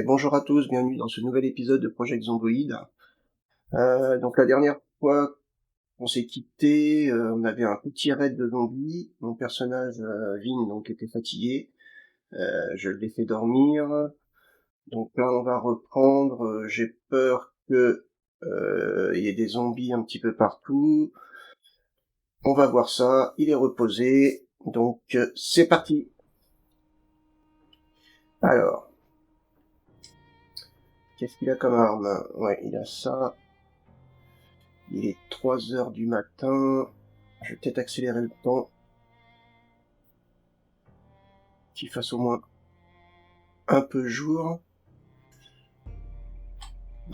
Bonjour à tous, bienvenue dans ce nouvel épisode de Project Zomboid. Donc la dernière fois qu'on s'est quitté, on avait un petit raid de zombies. Mon personnage, Vin, donc était fatigué. Je l'ai fait dormir. Donc là, on va reprendre. J'ai peur que il y ait des zombies un petit peu partout. On va voir ça. Il est reposé. Donc c'est parti. Alors, qu'est-ce qu'il a comme arme? Ouais, il a ça. Il est 3 heures du matin. Je vais peut-être accélérer le temps. Qu'il fasse au moins un peu jour.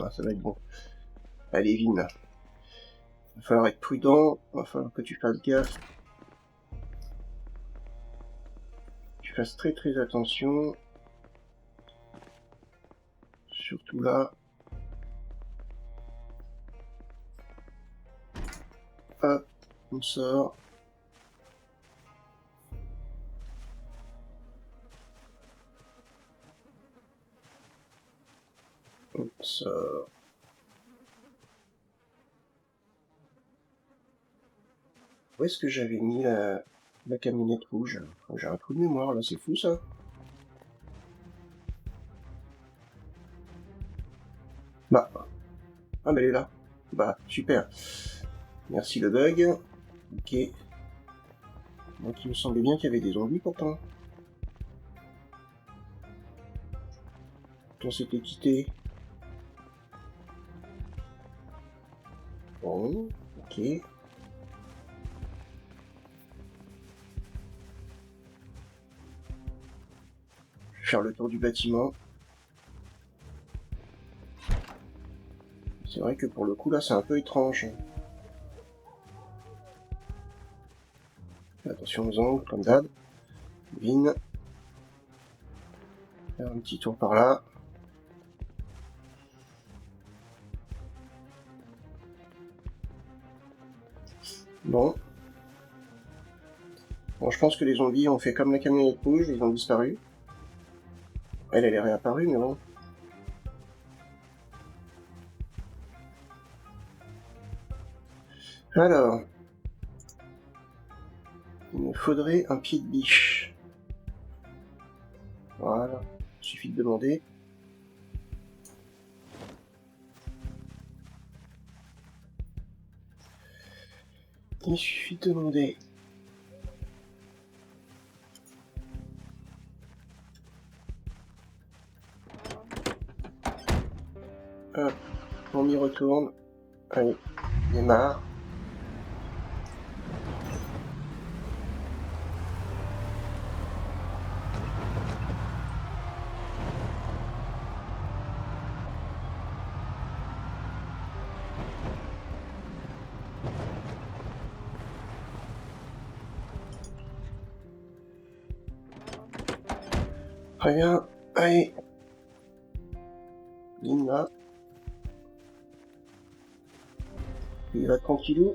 Ah, ça va être bon. Allez, Vin. Va falloir être prudent. Va falloir que tu fasses gaffe. Tu fasses très très attention. Surtout là. Hop, on sort. On sort. Où est-ce que j'avais mis la camionnette rouge? J'ai un trou de mémoire là, c'est fou ça. Bah. Ah, mais elle est là. Bah, super. Merci le bug. Ok. Donc il me semblait bien qu'il y avait des zombies pourtant. On s'était quitté. Bon, ok. Je vais faire le tour du bâtiment. C'est vrai que pour le coup là c'est un peu étrange. Attention aux angles, comme d'hab. Vin. Faire un petit tour par là. Bon. Bon, je pense que les zombies ont fait comme la camionnette rouge, ils ont disparu. Elle est réapparue, mais bon. Alors. Il me faudrait un pied de biche. Voilà. Il suffit de demander. Il suffit de demander. Hop. On y retourne. Allez. Démarre. Très bien. Allez. Vin là. Il va tranquillou.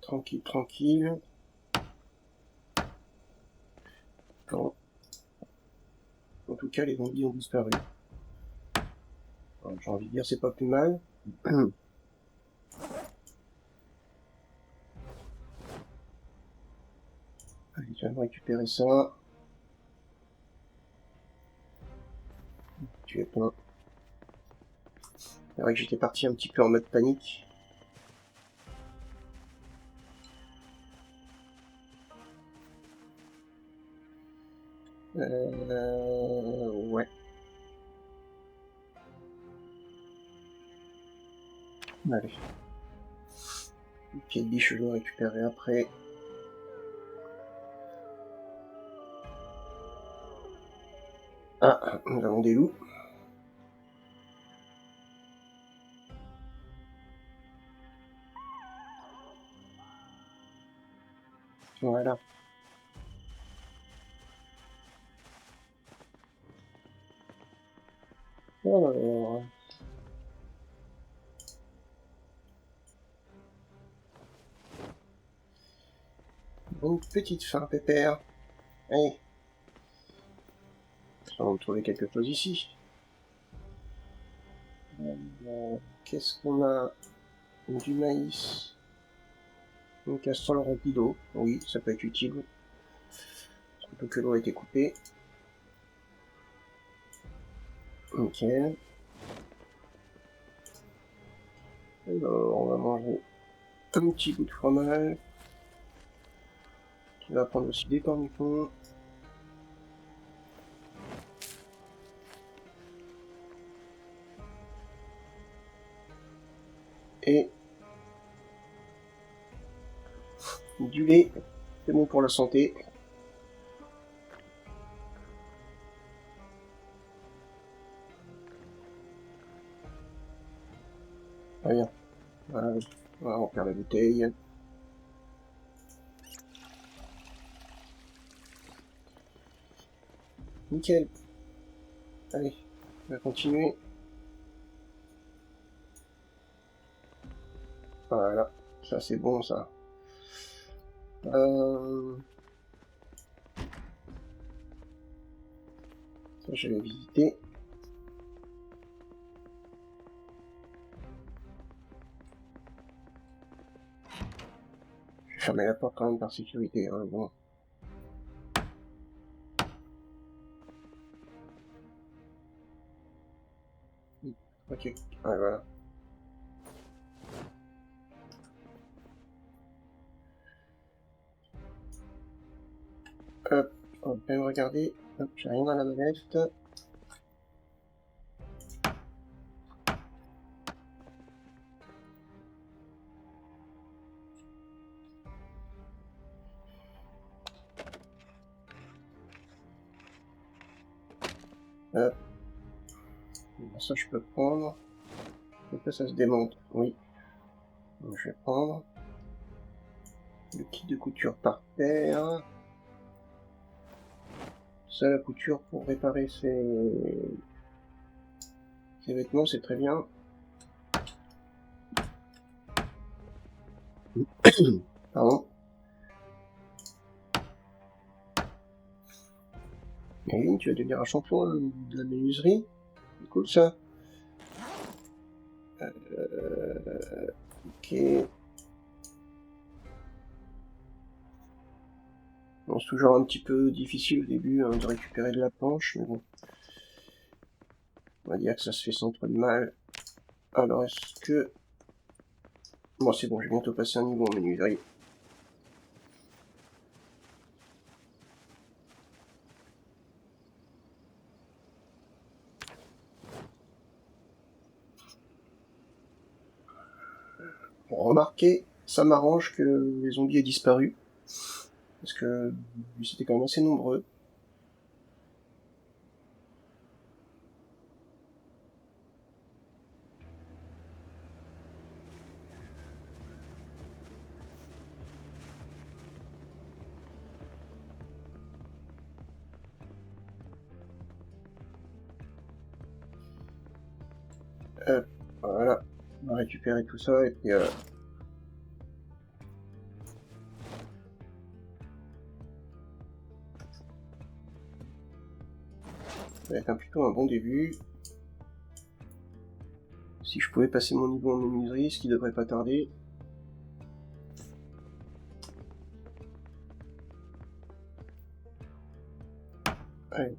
Tranquille, tranquille. Bon. En tout cas, les zombies ont disparu. J'ai envie de dire, c'est pas plus mal. Allez, je vais me récupérer ça. Tu es plein. C'est vrai que j'étais parti un petit peu en mode panique. Ouais. Allez. Le pied de biche, je dois le récupérer après. Ah, nous avons des loups. Voilà. Alors... Une petite faim, pépère. Allez. On va trouver quelque chose ici. Qu'est-ce qu'on a? Du maïs. Une casserole remplie d'eau. Oui, ça peut être utile. Surtout que l'eau a été coupée. Nickel. Alors, on va manger un petit bout de fromage. On va prendre aussi des cornichons. Et du lait. C'est bon pour la santé. Très bien. Voilà, on va remplir la bouteille. Nickel. Allez, on va continuer. Voilà, ça c'est bon ça. Ça je vais visiter. Je vais fermer la porte quand même par sécurité, hein, bon. Ok, ouais, voilà. Hop, on va quand même regarder. Hop, j'ai rien dans la manette. Hop. Bon, ça je peux prendre. Et que ça se démonte, oui. Donc, je vais prendre. Le kit de couture par terre. Ça, la couture pour réparer ses vêtements, c'est très bien. Pardon. Maëline, tu vas devenir un champion de la menuiserie. C'est cool ça. Ok. Bon, c'est toujours un petit peu difficile au début hein, de récupérer de la planche, mais bon. On va dire que ça se fait sans trop de mal. Alors, est-ce que... Bon, c'est bon, je vais bientôt passer un niveau en menuiserie. Bon, remarquez, ça m'arrange que les zombies aient disparu. Parce que c'était quand même assez nombreux. Voilà, on va récupérer tout ça et puis ça va être plutôt un bon début. Si je pouvais passer mon niveau en menuiserie, ce qui devrait pas tarder. Allez,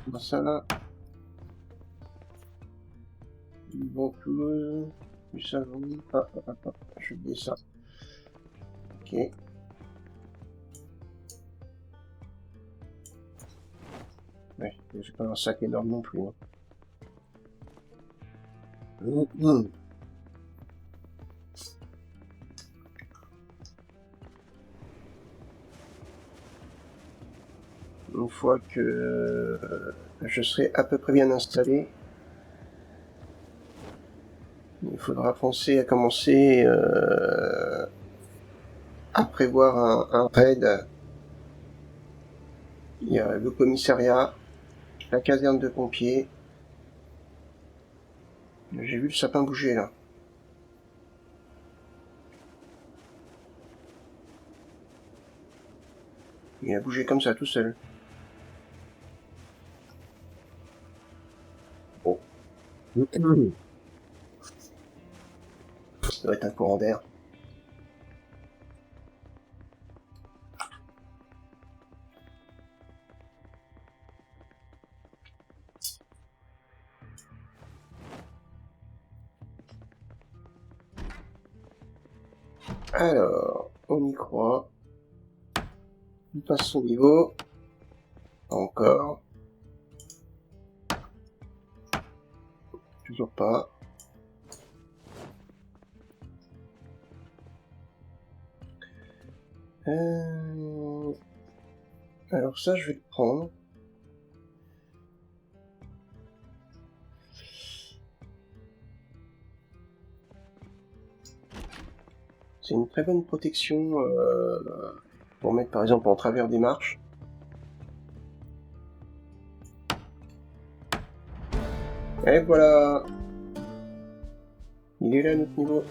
on va ça là. Du ventouse, du savon. Ah, je oublié ça. Ok. Ouais, j'ai pas un sac énorme non plus. Hein. Une fois que je serai à peu près bien installé, il faudra penser à commencer à prévoir un raid. Il y a le commissariat, la caserne de pompiers, J'ai vu le sapin bouger, là. Il a bougé comme ça, tout seul. Oh. Ça doit être un courant d'air. Alors, on y croit. Il passe son niveau. Pas encore. Toujours pas. Alors ça, je vais le prendre. C'est une très bonne protection pour mettre par exemple en travers des marches. Et voilà. Il est là notre niveau.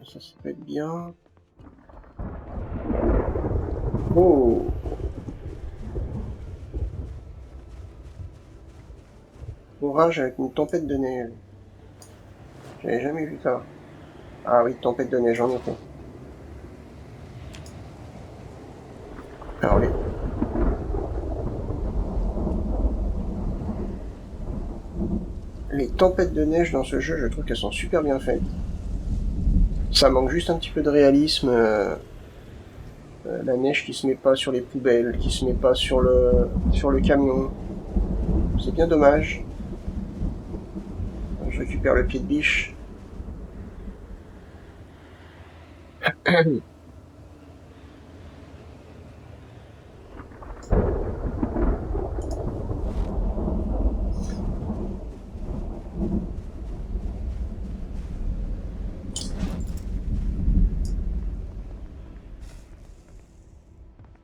Ça peut être bien. Oh! Orage avec une tempête de neige. J'avais jamais vu ça. Ah oui, tempête de neige, en effet. Alors les tempêtes de neige dans ce jeu, je trouve qu'elles sont super bien faites. Ça manque juste un petit peu de réalisme. La neige qui se met pas sur les poubelles, qui se met pas sur le camion. C'est bien dommage. Je récupère le pied de biche.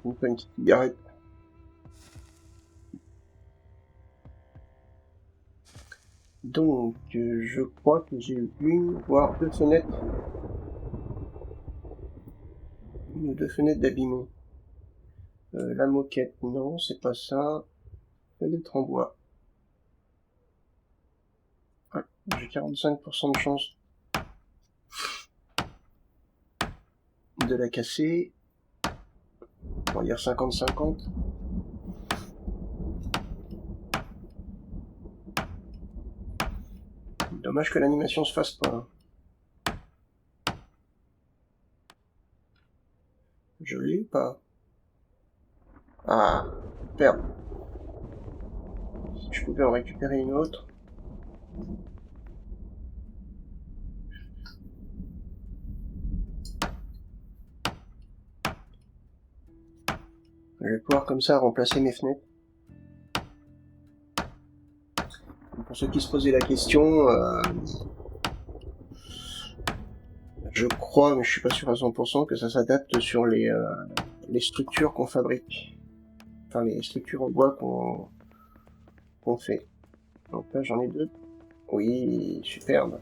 Une petite cigarette. Donc, je crois que j'ai eu une, voire deux fenêtres. Une ou deux fenêtres d'abîmées. La moquette, non, c'est pas ça. Fenêtre en bois. Ouais, j'ai 45% de chance de la casser. On va dire 50-50. Dommage que l'animation se fasse pas. Je l'ai ou pas? Ah, merde. Si je pouvais en récupérer une autre. Je vais pouvoir comme ça remplacer mes fenêtres. Pour ceux qui se posaient la question, je crois, mais je suis pas sûr à 100%, que ça s'adapte sur les structures qu'on fabrique. Enfin, les structures en bois qu'on fait. Donc là, j'en ai deux. Oui, superbe.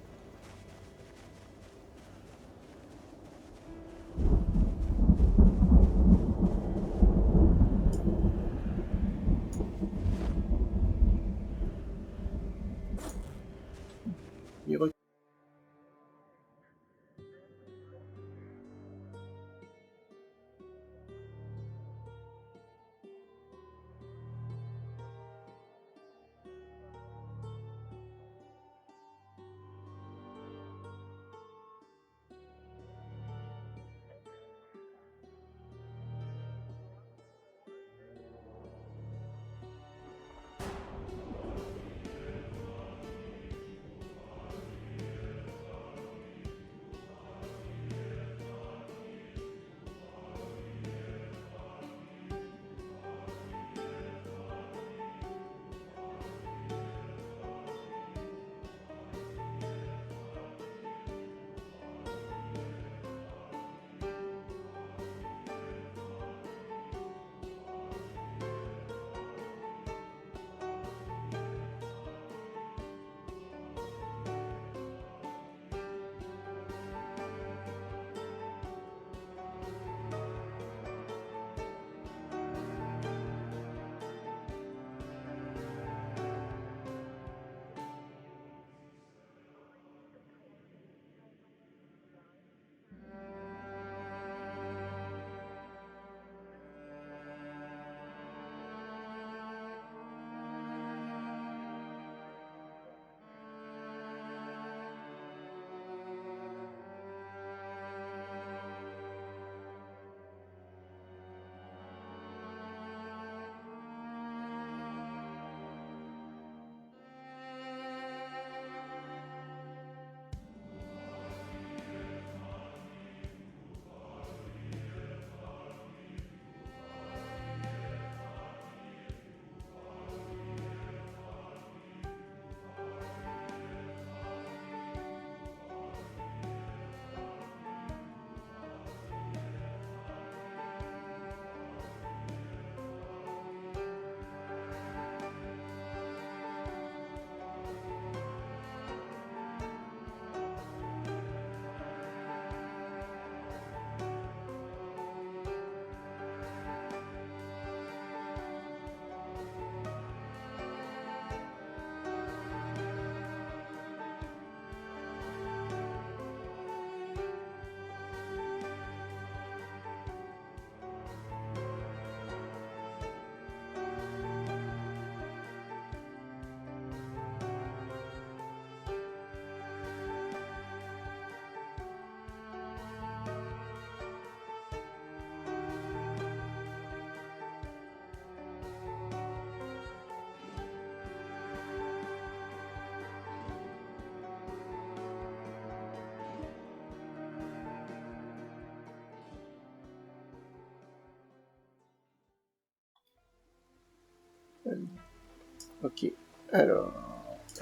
Ok. Alors,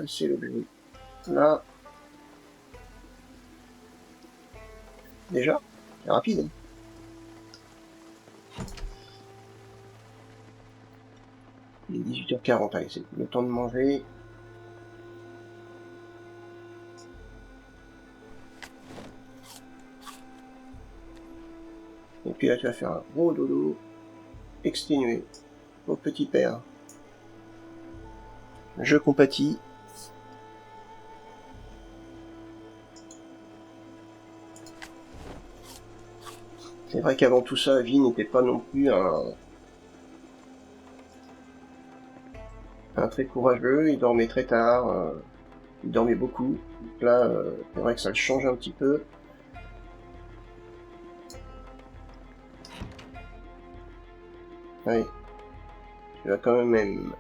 c'est l'objet. Là. Déjà, c'est rapide. Hein. Il est 18h40, allez, c'est le temps de manger. Et puis là, tu vas faire un gros dodo, exténué, au petit père. Je compatis. C'est vrai qu'avant tout ça, Vi n'était pas non plus un très courageux, il dormait très tard, il dormait beaucoup. Donc là, c'est vrai que ça le change un petit peu. Allez, tu vas quand même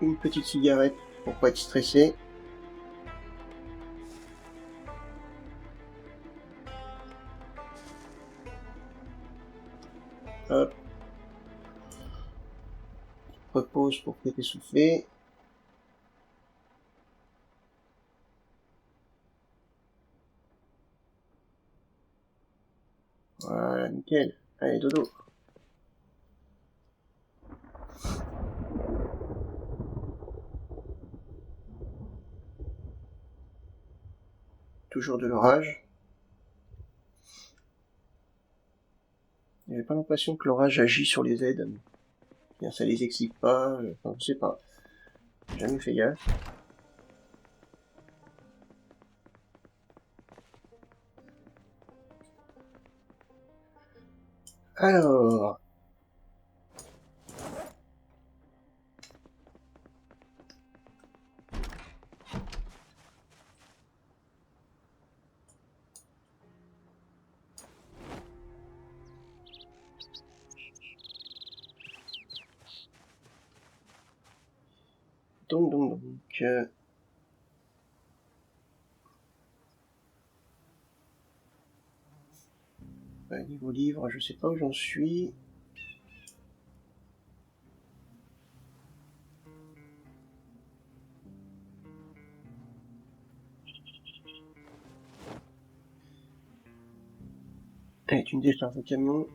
une petite cigarette pour pas être stressé. Hop. Repose pour que t'essouffler. Voilà, nickel. Allez, dodo. Toujours de l'orage. J'ai pas l'impression que l'orage agit sur les aides. Bien, ça les excite pas, enfin, je sais pas. J'ai jamais fait gaffe. Alors... Donc... niveau livre, je sais pas où j'en suis. Allez, tu me décharges le camion.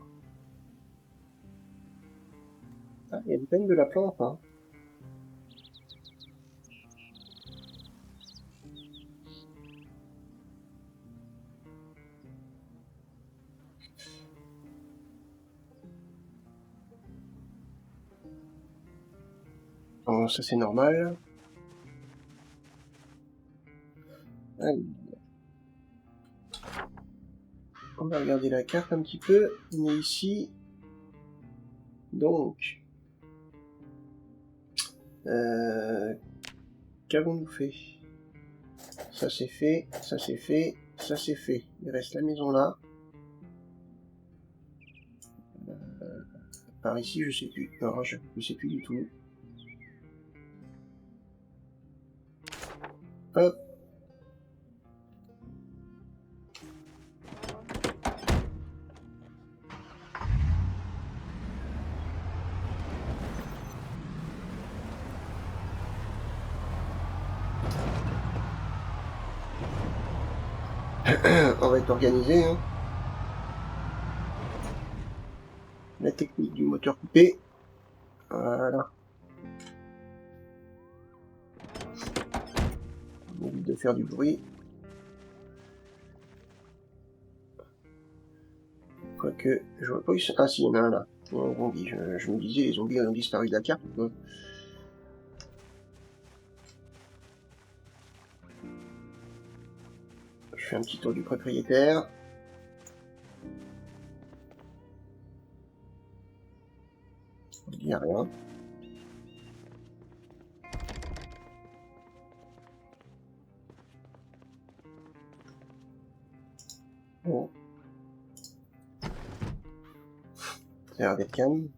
Ah, il y a du peine de la plante, hein. Bon, ça c'est normal. Allez. On va regarder la carte un petit peu. On est ici. Donc... qu'avons-nous fait? Ça c'est fait, ça c'est fait, ça c'est fait. Il reste la maison là. Par ici, je sais plus. Alors, je sais plus du tout. Hop. On va être organisé. Hein. La technique du moteur coupé. Voilà. On évite de faire du bruit. Quoique, je vois pas où ils sont. Ah si, il y en a un là. Un zombie. Je me disais, les zombies ont disparu de la carte. Quoi. Je fais un petit tour du propriétaire. Il n'y a rien. Bon. Ça a l'air d'être calme.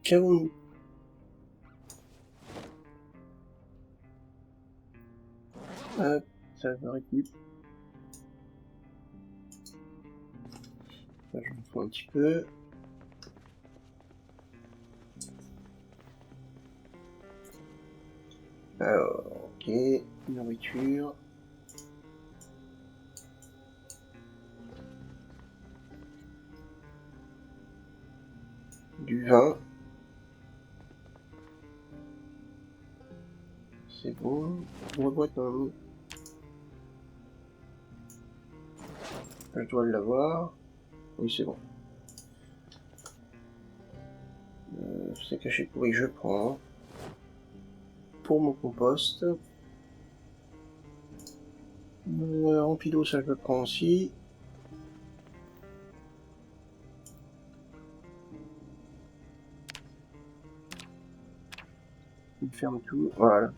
Qu'avons-nous? Ça me récupère. Là, je m'en fous un petit peu. Alors, ok, nourriture. Du vin. C'est bon. Boîte en... Je dois l'avoir. Oui, c'est bon. C'est caché pourri, je prends. Pour mon compost. Rempli d'eau, ça je le prends aussi. Il ferme tout, voilà.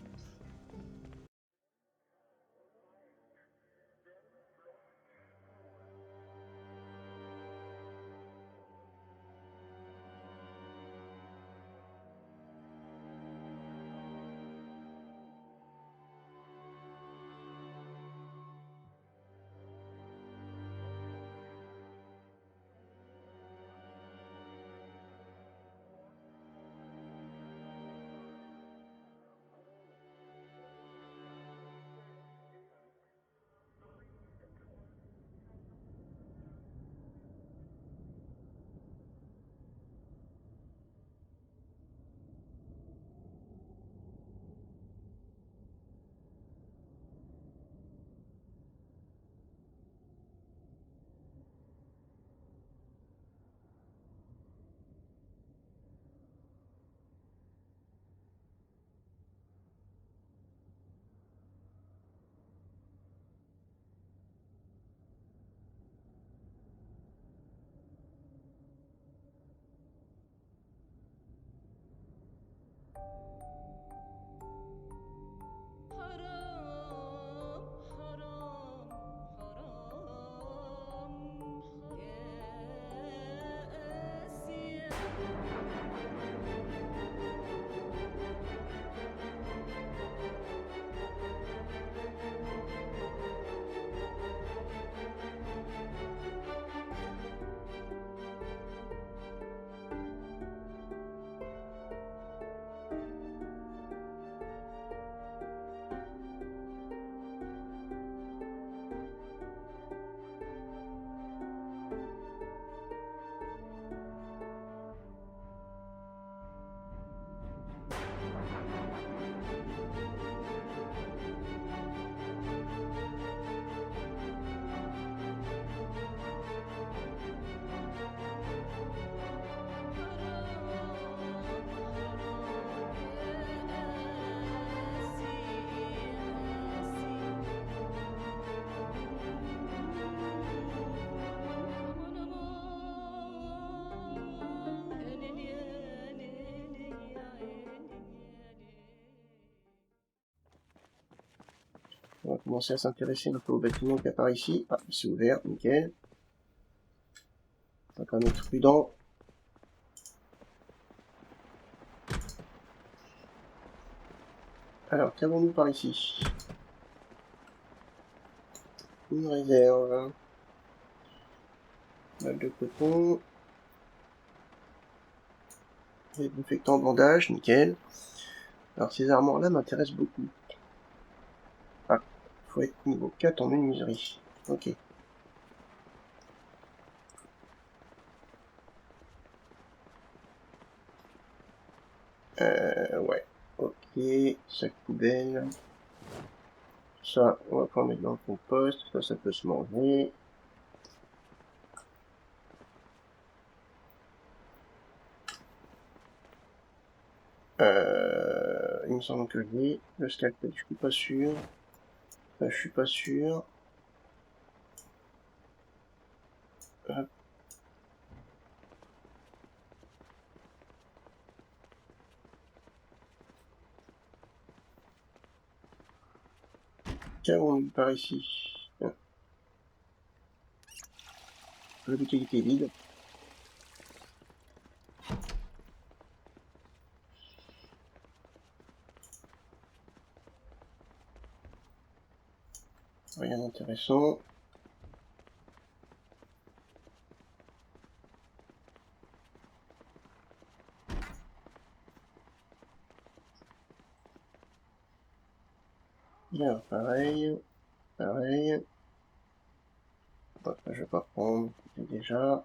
On va commencer à s'intéresser un peu au bâtiment qui apparaît ici. Ah, c'est ouvert, nickel. On va quand même être prudent. Alors, qu'avons-nous par ici? Une réserve. Balle de coton. Désinfectant bandage, nickel. Alors, ces armoires-là m'intéressent beaucoup. Ah, faut être niveau 4 en menuiserie. Ok. Ouais. Ok, sac poubelle. Ça, on va pas mettre dans le compost. Ça peut se manger. Il me semble que j'ai le scalpel, je suis pas sûr. Je suis pas sûr. Hop. Qu'avons-nous par ici? Ah, la bouteille était vide. Rien d'intéressant. Alors, pareil. Bon, je vais pas prendre, j'ai déjà.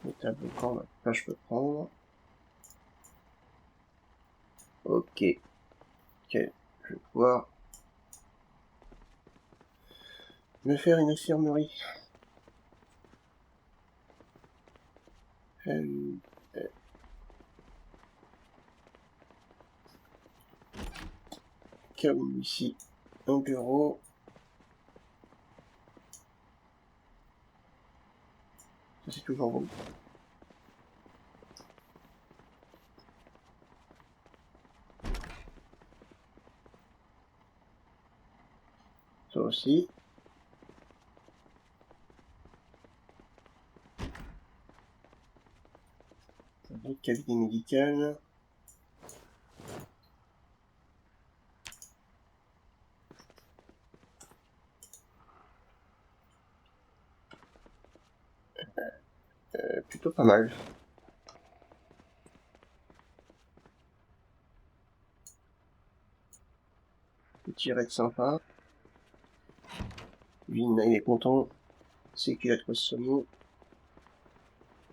Les tables de camp, là, je peux prendre. Ok. Je vais pouvoir me faire une infirmerie. Comme ici, un bureau. Ça, c'est toujours bon. Ça aussi. Un autre cabinet médical. Plutôt pas mal. Petit raid sympa. Vin, il est content. C'est qu'il a trouvé ce mot.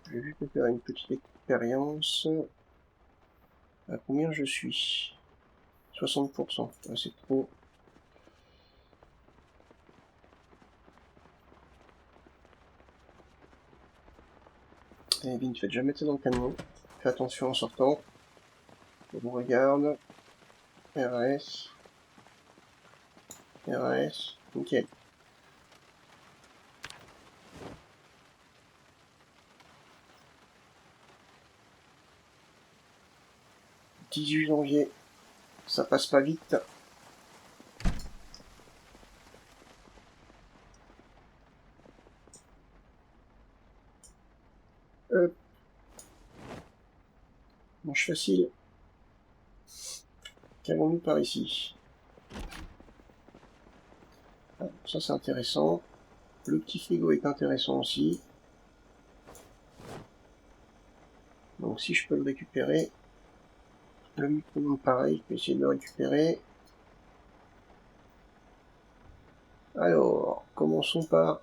Je vais juste faire une petite expérience. À combien je suis? 60%. Ouais, c'est trop. Et Vin, faites jamais ça dans le camion. Fais attention en sortant. On vous regarde. RAS. Nickel. 18 janvier. Ça passe pas vite. Manche facile. Qu'avons-nous par ici? Ah, ça c'est intéressant. Le petit frigo est intéressant aussi. Donc si je peux le récupérer. Le micro-ondes pareil, je vais essayer de le récupérer. Alors, commençons par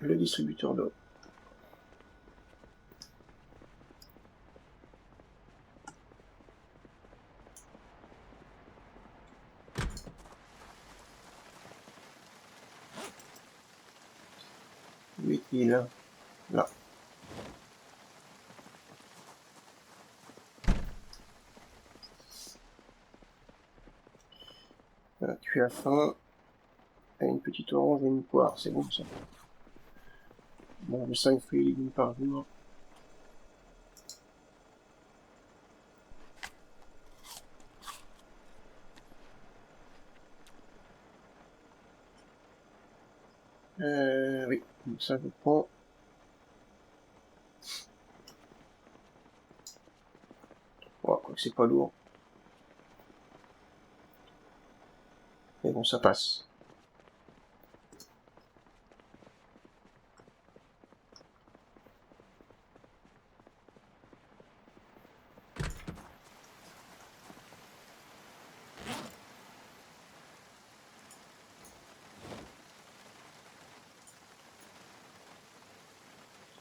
le distributeur d'eau. Où est-il? Là. Voilà, tu as faim. Une petite orange et une poire, c'est bon ça. Bon, 5 fruits et légumes par jour. Oui, donc ça je prends. Oh, quoi que c'est pas lourd. Mais bon, ça passe.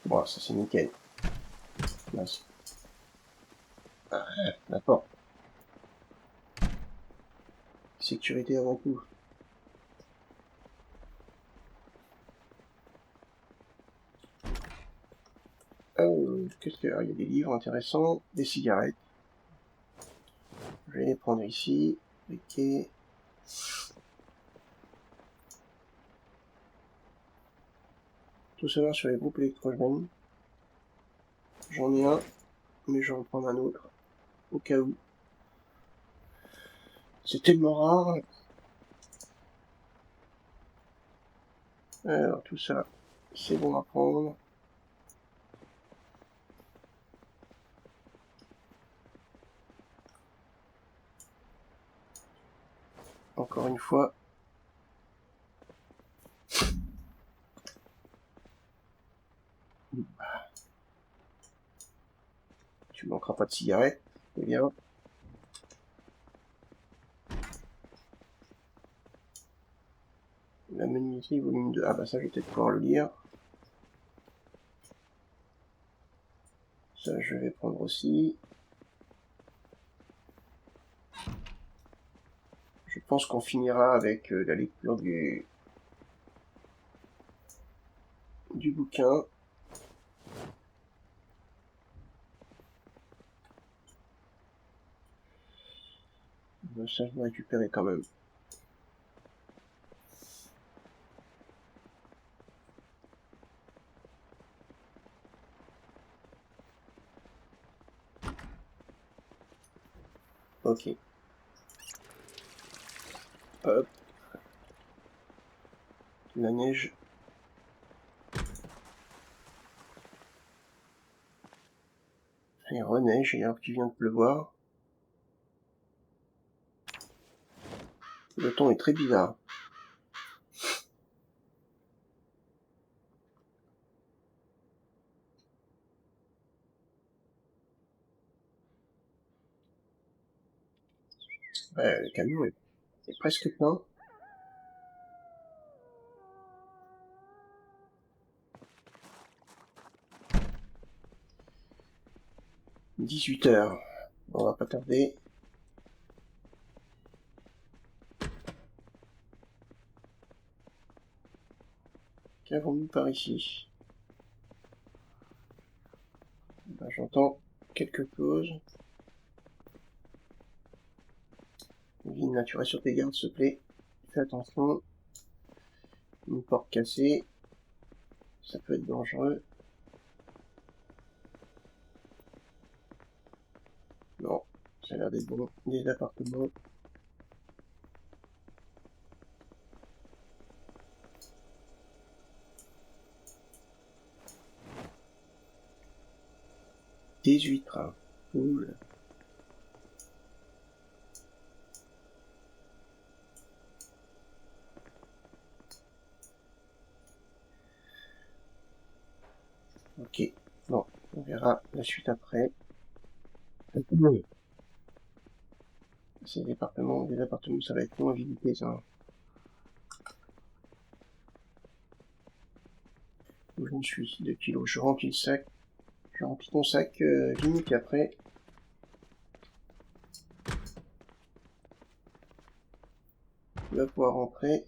Bon, ça c'est nickel. Nice. Ah, d'accord. Sécurité avant tout. Qu'est-ce qu'il y a? Il y a des livres intéressants, des cigarettes. Je vais les prendre ici. Ok. Tout savoir sur les groupes électrogènes. J'en ai un, mais je vais en prendre un autre. Au cas où. C'est tellement rare. Alors, tout ça, c'est bon à prendre. Encore une fois. Tu manqueras pas de cigarettes. C'est bien. La menuiserie, volume 2. Ah bah ça, je vais peut-être pouvoir le lire. Ça, je vais prendre aussi. Je pense qu'on finira avec la lecture du bouquin. Ça, je vais récupérer quand même. Ok. Hop. La neige. Il reneige alors qu'il vient de pleuvoir. Le temps est très bizarre. Ouais, le camion est presque plein. « 18h. On va pas tarder. Qu'avons-nous par ici? Ben, j'entends quelque chose. Vie naturelle sur tes gardes, s'il te plaît. Fais attention. Une porte cassée. Ça peut être dangereux. Non, ça a l'air d'être bon. Des appartements. Des huîtres. Cool. Ok. Bon, on verra la suite après. Ces départements, des appartements, ça va être long à visiter, ça. Où j'en suis? 2 kilos. Je remplis le sac. Je remplis ton sac, Vini, puis après. Tu vas pouvoir rentrer.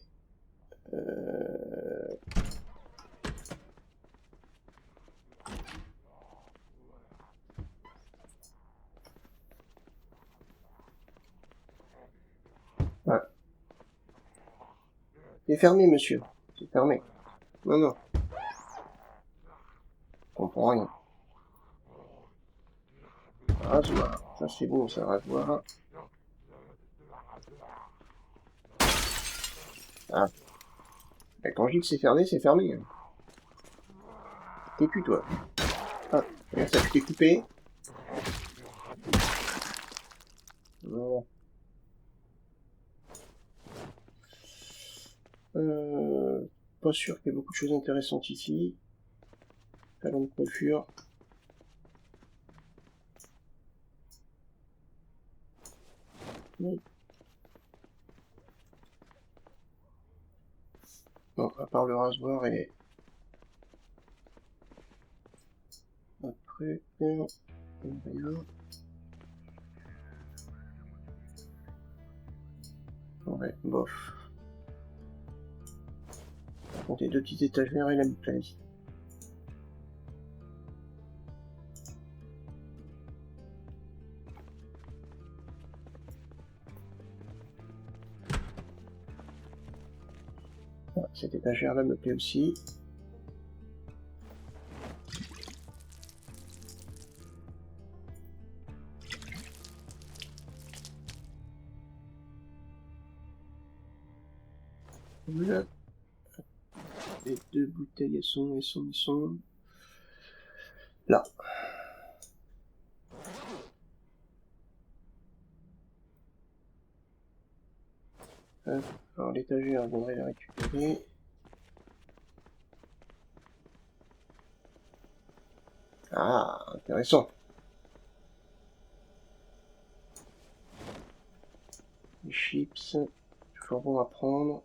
Voilà. C'est fermé, monsieur. C'est fermé. Non, non. Je comprends rien. Rasoir. Ça, c'est bon, ça, rasoir. Ah. Ben, quand je dis que c'est fermé, c'est fermé. T'es plus, toi. Ah, regarde ça, je t'ai coupé. Voilà. Pas sûr qu'il y ait beaucoup de choses intéressantes ici. Salon de coiffure. Oui. Bon, à part le rasoir et notre truc, rien. Ouais, bof. Par contre, les 2 petites étagères et la bouteille. Voilà, cette étagère-là me plaît aussi. Voilà. Les 2 bouteilles, elles sont là. Alors l'étagère, on devrait la récupérer. Ah, intéressant. chips, toujours bon à prendre.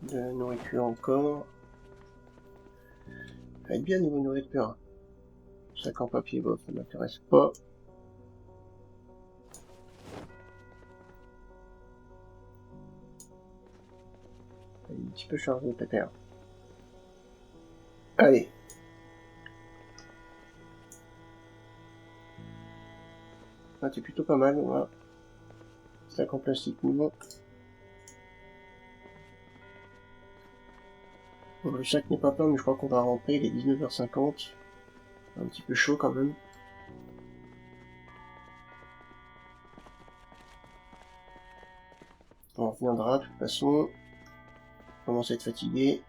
De la nourriture encore. Ça va être bien niveau nourriture. Sac en papier, bon, ça m'intéresse pas. Il est un petit peu chargé, peut-être. Allez. Ah, c'est plutôt pas mal, voilà. Sac en plastique, non. Bon, le sac n'est pas plein, mais je crois qu'on va rentrer, il est 19h50. Un petit peu chaud quand même. On reviendra de toute façon. On commence à être fatigué.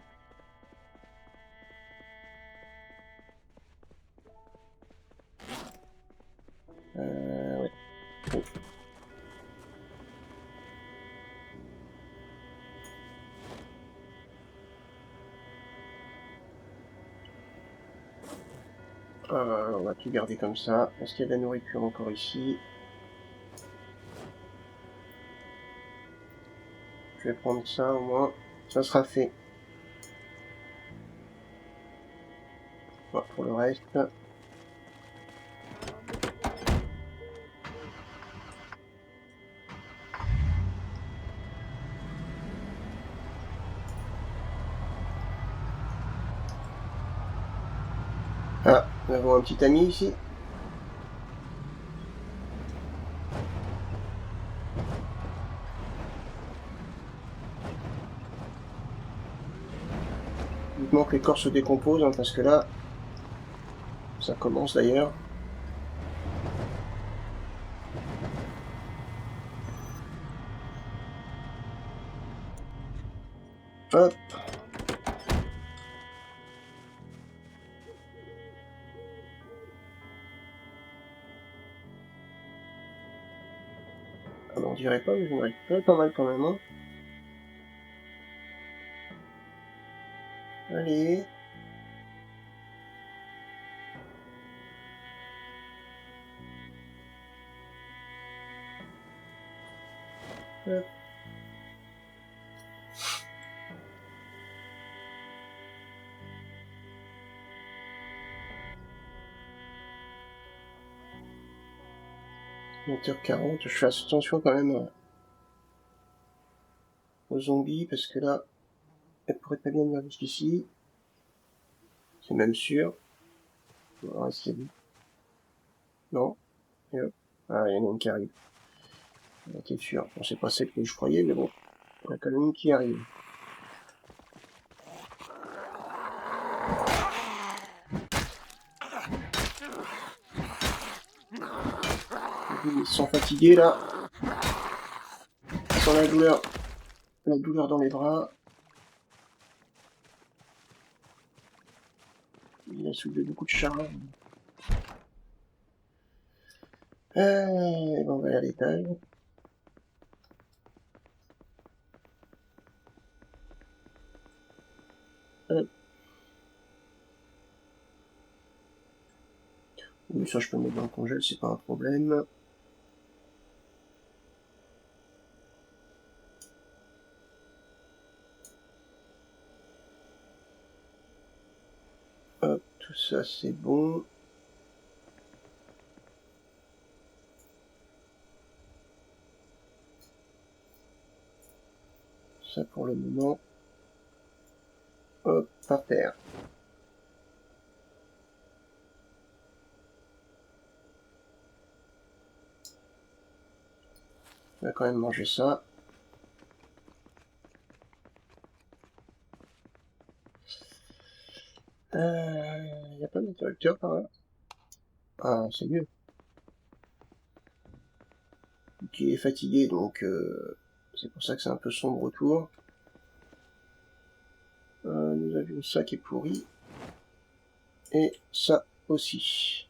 Ouais. Oh. On va tout garder comme ça. Est-ce qu'il y a de la nourriture encore ici? Je vais prendre ça au moins. Ça sera fait. Voilà, pour le reste. Ah, nous avons un petit ami ici. Vivement que les corps se décomposent, hein, parce que là, ça commence d'ailleurs. Hop. Ah, on dirait pas, mais j'en récupère pas mal quand même. Hein. Allez. Hop. h 40, je fais attention quand même aux zombies, parce que là, elle pourrait pas bien venir jusqu'ici. C'est même sûr. On va rester vite. Non. Et hop. Ah, il y en a une qui arrive. T'es sûr. Bon, c'est pas celle que je croyais, mais bon. Il y en a quand même une qui arrive. Ils sont fatigués là. Ils sont la douleur dans les bras. Il a soulevé beaucoup de charge. Bon, on va aller à l'étage. Oui, ça je peux mettre dans le congèle, c'est pas un problème. Hop, tout ça c'est bon. Ça pour le moment. Hop, par terre. On va quand même manger ça. Y a pas d'interrupteur par là? Ah, c'est mieux. Qui est fatigué, donc c'est pour ça que c'est un peu sombre autour. Nous avions ça qui est pourri. Et ça aussi.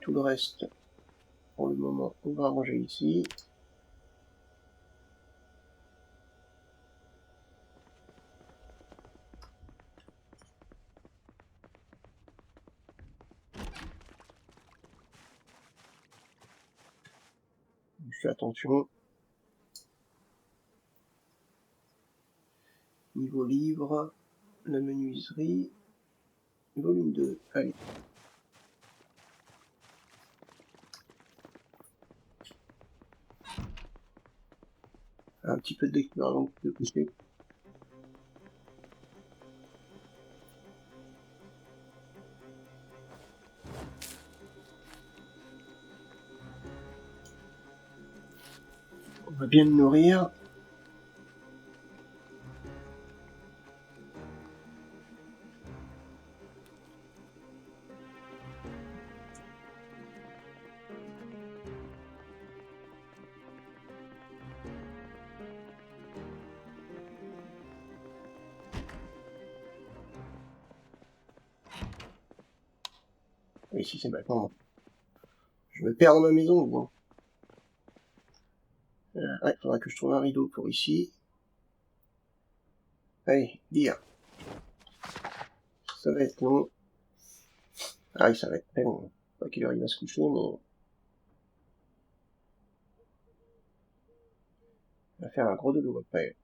Tout le reste, pour le moment, on va ranger ici. fais attention. Niveau livre, la menuiserie, volume 2, allez. Un petit peu de lecture avant de coucher. On va bien le nourrir. Et ici c'est maintenant. Je me perds dans ma maison, bon. Ouais, faudra que je trouve un rideau pour ici. Allez, lire. Ça va être long. Ah oui, ça va être très long. Pas quelle heure il va se coucher, mais... il va faire un gros dodo après.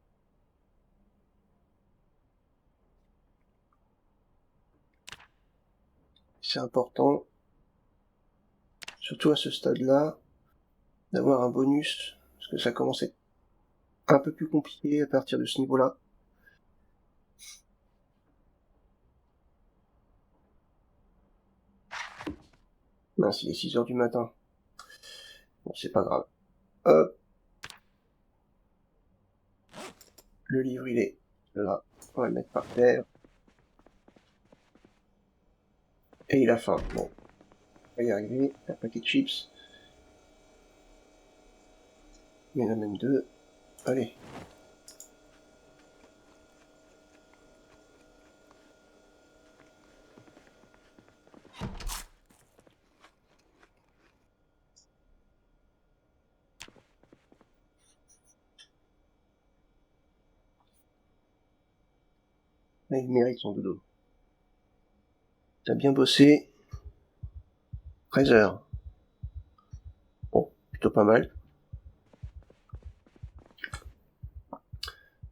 C'est important, surtout à ce stade-là, d'avoir un bonus, parce que ça commence à être un peu plus compliqué à partir de ce niveau-là. Mince, il est 6 heures du matin. Bon, c'est pas grave. Hop. Le livre, il est là. On va le mettre par terre. Et il a faim. Bon. On va y arriver. Un paquet de chips. Il y en a même 2. Allez. Là, il mérite son dodo. T'as bien bossé. 13 heures. Bon, plutôt pas mal.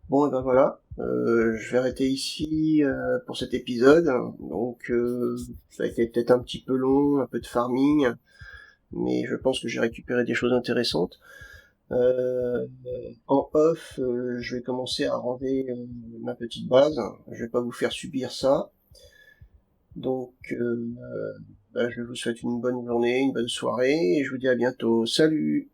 Bon, et ben voilà. Je vais arrêter ici pour cet épisode. Donc, ça a été peut-être un petit peu long, un peu de farming, mais je pense que j'ai récupéré des choses intéressantes. En off, je vais commencer à ranger ma petite base. Je vais pas vous faire subir ça. Donc, je vous souhaite une bonne journée, une bonne soirée, et je vous dis à bientôt. Salut!